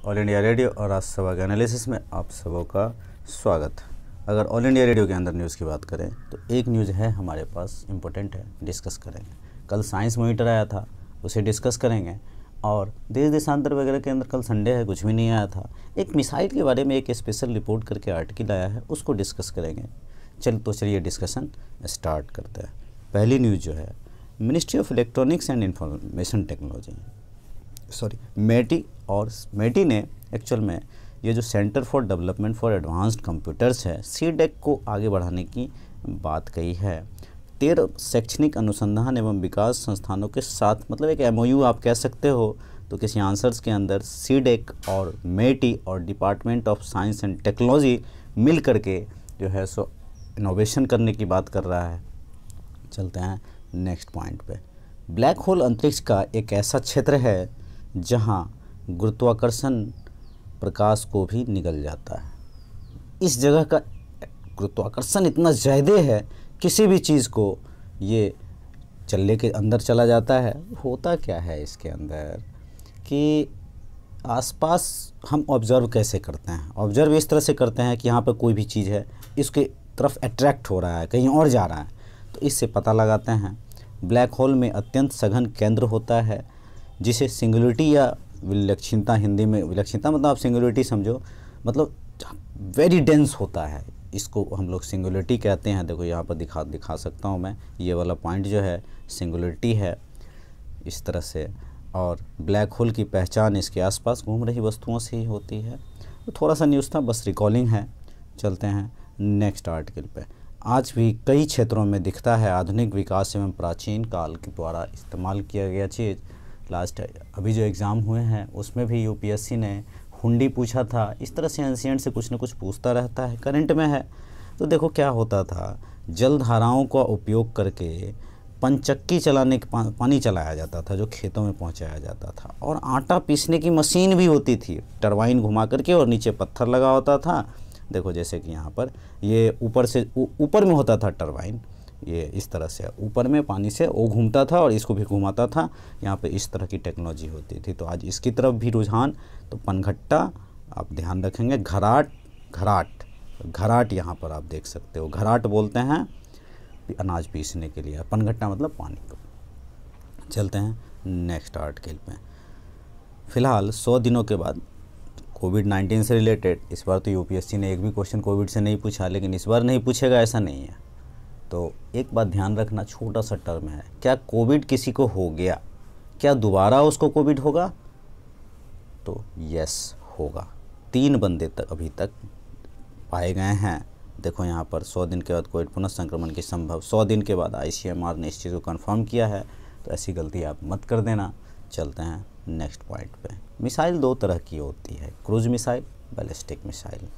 All India radio और राष्ट्रसभा के analysis में आप सबों का स्वागत। अगर ऑल इंडिया रेडियो के अंदर न्यूज़ की बात करें तो एक न्यूज़ है हमारे पास, इम्पोर्टेंट है, डिस्कस करेंगे। कल साइंस मॉनिटर आया था, उसे डिस्कस करेंगे। और देश देशांतर वगैरह के अंदर कल संडे है, कुछ भी नहीं आया था। एक मिसाइल के बारे में एक स्पेशल रिपोर्ट करके आर्टिकल आया है, उसको डिस्कस करेंगे। चलिए डिस्कशन स्टार्ट करते हैं। पहली न्यूज़ जो है, ministry of electronics and information technology MeitY, और मेटी ने एक्चुअल में ये जो centre for development for advanced computers है, सीडेक को आगे बढ़ाने की बात कही है। 13 शैक्षणिक अनुसंधान एवं विकास संस्थानों के साथ, मतलब एक एमओयू आप कह सकते हो। तो किसी आंसर्स के अंदर सीडेक और मेटी और department of science and technology मिल करके जो है सो इनोवेशन करने की बात कर रहा है। चलते हैं नेक्स्ट पॉइंट पे। ब्लैक होल अंतरिक्ष का एक ऐसा क्षेत्र है जहां गुरुत्वाकर्षण प्रकाश को भी निगल जाता है। इस जगह का गुरुत्वाकर्षण इतना ज़्यादा है, किसी भी चीज़ को ये चल्ले के अंदर चला जाता है। होता क्या है इसके अंदर कि आसपास हम ऑब्ज़र्व कैसे करते हैं, ऑब्ज़र्व इस तरह से करते हैं कि यहाँ पर कोई भी चीज़ है, इसके तरफ अट्रैक्ट हो रहा है, कहीं और जा रहा है, तो इससे पता लगाते हैं। ब्लैक होल में अत्यंत सघन केंद्र होता है जिसे सिंगुलरिटी या विलक्षणता, हिंदी में विलक्षणता मतलब आप सिंगुलरिटी समझो, मतलब वेरी डेंस होता है, इसको हम लोग सिंगुलरिटी कहते हैं। देखो यहाँ पर दिखा सकता हूँ मैं, ये वाला पॉइंट जो है सिंगुलरिटी है इस तरह से। और ब्लैक होल की पहचान इसके आसपास घूम रही वस्तुओं से ही होती है। तो थोड़ा सा न्यूज़ था, बस रिकॉलिंग है। चलते हैं नेक्स्ट आर्टिकल पे। आज भी कई क्षेत्रों में दिखता है आधुनिक विकास एवं प्राचीन काल के द्वारा इस्तेमाल किया गया चीज़। लास्ट अभी जो एग्ज़ाम हुए हैं उसमें भी यूपीएससी ने हुंडी पूछा था। इस तरह से एंशिएंट से कुछ न कुछ पूछता रहता है, करंट में है। तो देखो क्या होता था, जल धाराओं का उपयोग करके पंचक्की चलाने के पानी चलाया जाता था, जो खेतों में पहुंचाया जाता था। और आटा पीसने की मशीन भी होती थी, टरबाइन घुमा करके, और नीचे पत्थर लगा होता था। देखो जैसे कि यहाँ पर ये ऊपर में होता था टरबाइन, ये इस तरह से ऊपर में पानी से वो घूमता था और इसको भी घुमाता था। यहाँ पे इस तरह की टेक्नोलॉजी होती थी। तो आज इसकी तरफ भी रुझान। तो पनघट्टा आप ध्यान रखेंगे, घराट यहाँ पर आप देख सकते हो, घराट बोलते हैं अनाज पीसने के लिए, पनघट्टा मतलब पानी को। चलते हैं नेक्स्ट आर्टिकल पे। फिलहाल 100 दिनों के बाद कोविड-19 से रिलेटेड, इस बार तो यूपीएससी ने एक भी क्वेश्चन कोविड से नहीं पूछा, लेकिन इस बार नहीं पूछेगा ऐसा नहीं है। तो एक बात ध्यान रखना, छोटा सा टर्म है, क्या कोविड किसी को हो गया, क्या दोबारा उसको कोविड होगा? तो यस होगा। 3 बंदे तक अभी तक पाए गए हैं। देखो यहाँ पर 100 दिन के बाद कोविड पुनः संक्रमण की संभव, 100 दिन के बाद आईसीएमआर ने इस चीज़ को कंफर्म किया है। तो ऐसी गलती आप मत कर देना। चलते हैं नेक्स्ट पॉइंट पे। मिसाइल 2 तरह की होती है, cruise missile, ballistic missile.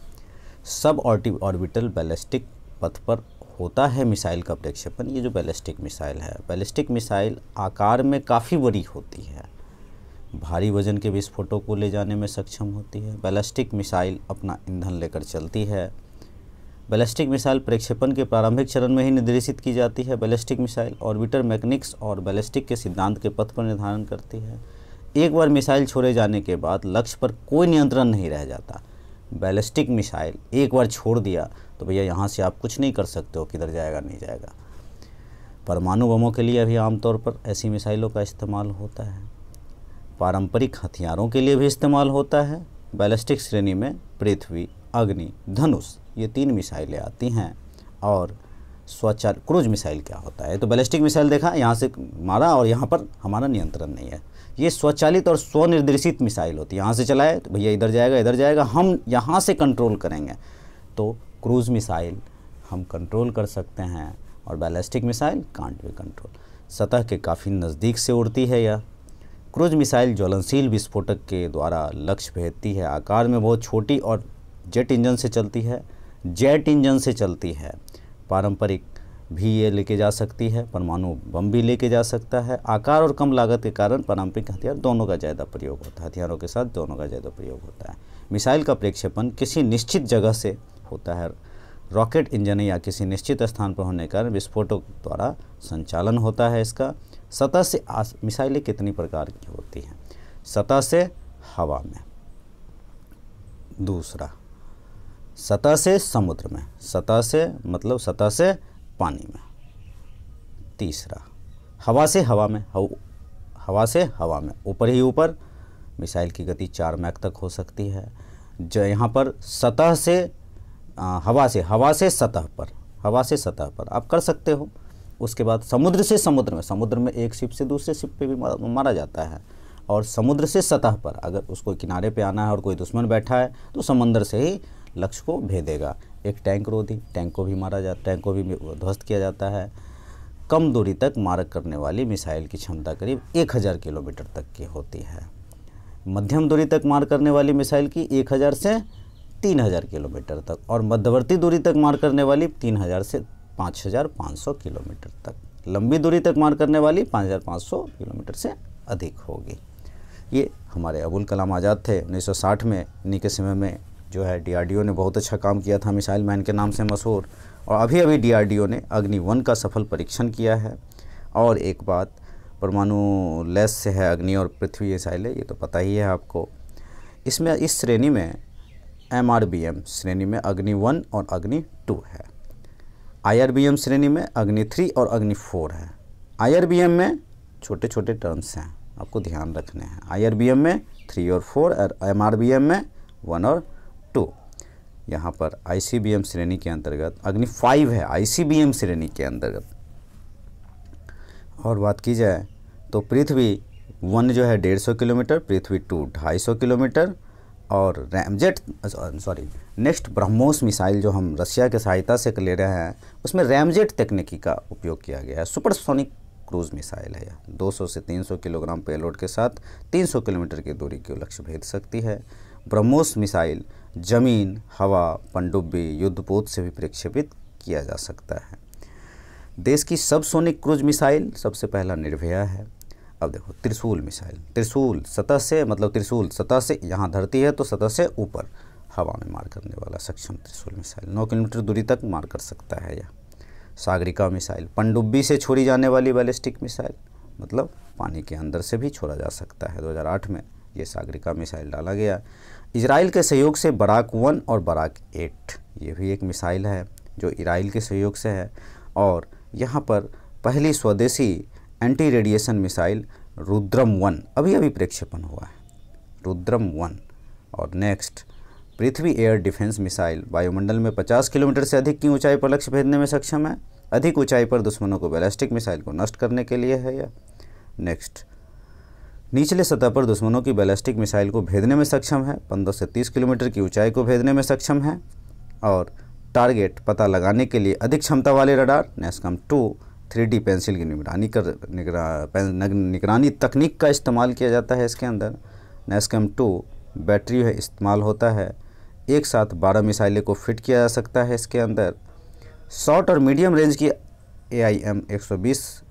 Sub orbital ballistic पथ पर होता है मिसाइल का प्रक्षेपण। ये जो बैलिस्टिक मिसाइल है, बैलिस्टिक मिसाइल आकार में काफ़ी बड़ी होती है, भारी वजन के विस्फोटों को ले जाने में सक्षम होती है। बैलिस्टिक मिसाइल अपना ईंधन लेकर चलती है। बैलिस्टिक मिसाइल प्रक्षेपण के प्रारंभिक चरण में ही निर्देशित की जाती है। बैलिस्टिक मिसाइल ऑर्बिटर मैकेनिक्स और बैलिस्टिक के सिद्धांत के पथ पर निर्धारण करती है। एक बार मिसाइल छोड़े जाने के बाद लक्ष्य पर कोई नियंत्रण नहीं रह जाता। बैलिस्टिक मिसाइल एक बार छोड़ दिया तो भैया यहाँ से आप कुछ नहीं कर सकते हो, किधर जाएगा नहीं जाएगा। परमाणु बमों के लिए भी आमतौर पर ऐसी मिसाइलों का इस्तेमाल होता है। पारंपरिक हथियारों के लिए भी इस्तेमाल होता है। बैलिस्टिक श्रेणी में पृथ्वी, अग्नि, धनुष, ये 3 मिसाइलें आती हैं। और स्वचालित क्रूज मिसाइल क्या होता है? तो बैलिस्टिक मिसाइल देखा, यहाँ से मारा और यहाँ पर हमारा नियंत्रण नहीं है। ये स्वचालित और स्वनिर्देशित मिसाइल होती है। यहाँ से चलाए तो भैया इधर जाएगा, हम यहाँ से कंट्रोल करेंगे। तो क्रूज मिसाइल हम कंट्रोल कर सकते हैं और ballistic missile can't be control. सतह के काफ़ी नज़दीक से उड़ती है यह। क्रूज मिसाइल ज्वलनशील विस्फोटक के द्वारा लक्ष्य भेदती है। आकार में बहुत छोटी और जेट इंजन से चलती है। पारंपरिक भी ये लेके जा सकती है, परमाणु बम भी लेके जा सकता है। आकार और कम लागत के कारण पारंपरिक हथियार दोनों का ज़्यादा प्रयोग होता है, हथियारों के साथ दोनों का ज़्यादा प्रयोग होता है। मिसाइल का प्रक्षेपण किसी निश्चित जगह से होता है। रॉकेट इंजन या किसी निश्चित स्थान पर होने के कारण विस्फोटों द्वारा संचालन होता है इसका। सतह से मिसाइलें कितनी प्रकार की होती हैं? सतह से हवा में, दूसरा, सतह से समुद्र में, सतह से मतलब सतह से पानी में। तीसरा, हवा से हवा में, हवा से हवा में, ऊपर ही ऊपर। मिसाइल की गति 4 मैक तक हो सकती है। जो यहाँ पर सतह से हवा से सतह पर, हवा से सतह पर आप कर सकते हो। उसके बाद समुद्र से समुद्र में, समुद्र में एक शिप से दूसरे शिप पे भी मारा जाता है। और समुद्र से सतह पर, अगर उसको किनारे पे आना है और कोई दुश्मन बैठा है तो समंदर से ही लक्ष्य को भेदेगा। एक टैंक रोधी, टैंक को भी ध्वस्त किया जाता है। कम दूरी तक मार करने वाली मिसाइल की क्षमता करीब 1000 किलोमीटर तक की होती है। मध्यम दूरी तक मार करने वाली मिसाइल की 1000 से 3000 किलोमीटर तक, और मध्यवर्ती दूरी तक मार करने वाली 3000 से 5500 किलोमीटर तक। लंबी दूरी तक मार करने वाली 5500 किलोमीटर से अधिक होगी। ये हमारे अबुल कलाम आज़ाद थे 1960 में। इन्हीं के समय में जो है DRDO ने बहुत अच्छा काम किया था, मिसाइल मैन के नाम से मशहूर। और अभी DRDO ने अग्नि 1 का सफल परीक्षण किया है। और एक बात, परमाणु लैस से है अग्नि और पृथ्वी मिसाइल है, ये तो पता ही है आपको। इसमें इस श्रेणी में MRBM श्रेणी में अग्नि 1 और अग्नि 2 है। IRBM श्रेणी में अग्नि 3 और अग्नि 4 है। IRBM में छोटे छोटे टर्म्स हैं, आपको ध्यान रखने हैं। IRBM में 3 और 4 और MRBM में 1 और 2। यहाँ पर ICBM श्रेणी के अंतर्गत अग्नि 5 है, ICBM श्रेणी के अंतर्गत। और बात की जाए तो पृथ्वी 1 जो है 150 किलोमीटर, पृथ्वी 2 250 किलोमीटर। और नेक्स्ट ब्रह्मोस मिसाइल जो हम रशिया के सहायता से ले रहे हैं, उसमें रैमजेट तकनीकी का उपयोग किया गया है। सुपरसोनिक क्रूज मिसाइल है। 200 से 300 किलोग्राम पेलोड के साथ 300 किलोमीटर की दूरी के लक्ष्य भेद सकती है। ब्रह्मोस मिसाइल जमीन, हवा, पनडुब्बी, युद्धपोत से भी प्रक्षेपित किया जा सकता है। देश की सबसोनिक क्रूज मिसाइल सबसे पहला निर्भया है। अब देखो त्रिशूल मिसाइल, त्रिशूल सतह से, मतलब त्रिशूल सतह से, यहाँ धरती है तो सतह से ऊपर हवा में मार करने वाला सक्षम त्रिशूल मिसाइल 9 किलोमीटर दूरी तक मार कर सकता है यह। सागरिका मिसाइल, पनडुब्बी से छोड़ी जाने वाली बैलिस्टिक मिसाइल, मतलब पानी के अंदर से भी छोड़ा जा सकता है। 2008 में ये सागरिका मिसाइल डाला गया। इजराइल के सहयोग से बराक 1 और बराक 8, ये भी एक मिसाइल है जो इजराइल के सहयोग से है। और यहाँ पर पहली स्वदेशी एंटी रेडिएशन मिसाइल रुद्रम 1 अभी प्रक्षेपण हुआ है, रुद्रम 1। और नेक्स्ट पृथ्वी एयर डिफेंस मिसाइल वायुमंडल में 50 किलोमीटर से अधिक की ऊंचाई पर लक्ष्य भेदने में सक्षम है। अधिक ऊंचाई पर दुश्मनों को बैलिस्टिक मिसाइल को नष्ट करने के लिए है यह। नेक्स्ट निचले सतह पर दुश्मनों की बैलिस्टिक मिसाइल को भेदने में सक्षम है। 15 से 30 किलोमीटर की ऊंचाई को भेदने में सक्षम है। और टारगेट पता लगाने के लिए अधिक क्षमता वाले रडार NASCOM 2 3D पेंसिल की निगरानी तकनीक का इस्तेमाल किया जाता है इसके अंदर। NASCOM 2 बैटरी है इस्तेमाल होता है। एक साथ 12 मिसाइलें को फिट किया जा सकता है इसके अंदर। शॉर्ट और मीडियम रेंज की AIM 120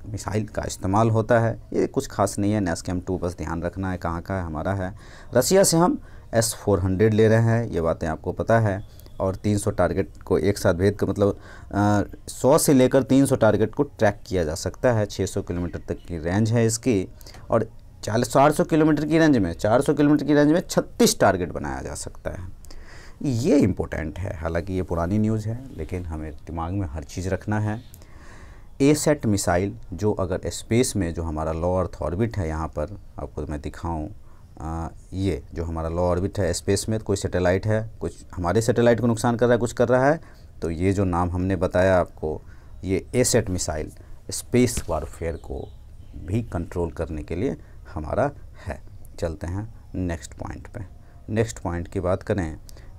मिसाइल का इस्तेमाल होता है। ये कुछ खास नहीं है, NASCOM 2 बस ध्यान रखना है कहाँ का है हमारा है। रसिया से हम S-400 ले रहे हैं, ये बातें आपको पता है। और 300 टारगेट को एक साथ भेद कर, मतलब 100 से लेकर 300 टारगेट को ट्रैक किया जा सकता है। 600 किलोमीटर तक की रेंज है इसकी। और 400 किलोमीटर की रेंज में 36 टारगेट बनाया जा सकता है। ये इम्पोर्टेंट है, हालांकि ये पुरानी न्यूज़ है लेकिन हमें दिमाग में हर चीज़ रखना है। ASAT मिसाइल जो अगर स्पेस में, जो हमारा लो अर्थ ऑर्बिट है, यहाँ पर आपको मैं दिखाऊँ, ये जो हमारा लो ऑर्बिट है स्पेस में, कोई सैटेलाइट है, कुछ हमारे सैटेलाइट को नुकसान कर रहा है, कुछ कर रहा है, तो ये जो नाम हमने बताया आपको, ये ASAT मिसाइल स्पेस वॉरफेयर को भी कंट्रोल करने के लिए हमारा है। चलते हैं नेक्स्ट पॉइंट पे। नेक्स्ट पॉइंट की बात करें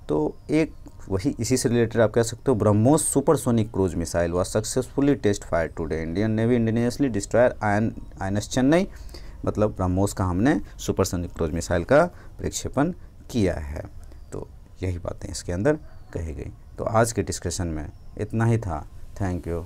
तो एक वही इसी से रिलेटेड आप कह सकते हो, BrahMos supersonic cruise missile was successfully test fire today. Indian navy indigenously destroyer INS Chennai, मतलब ब्रह्मोस का हमने सुपरसोनिक क्रूज मिसाइल का प्रक्षेपण किया है। तो यही बातें इसके अंदर कही गई। तो आज के डिस्कशन में इतना ही था। Thank you.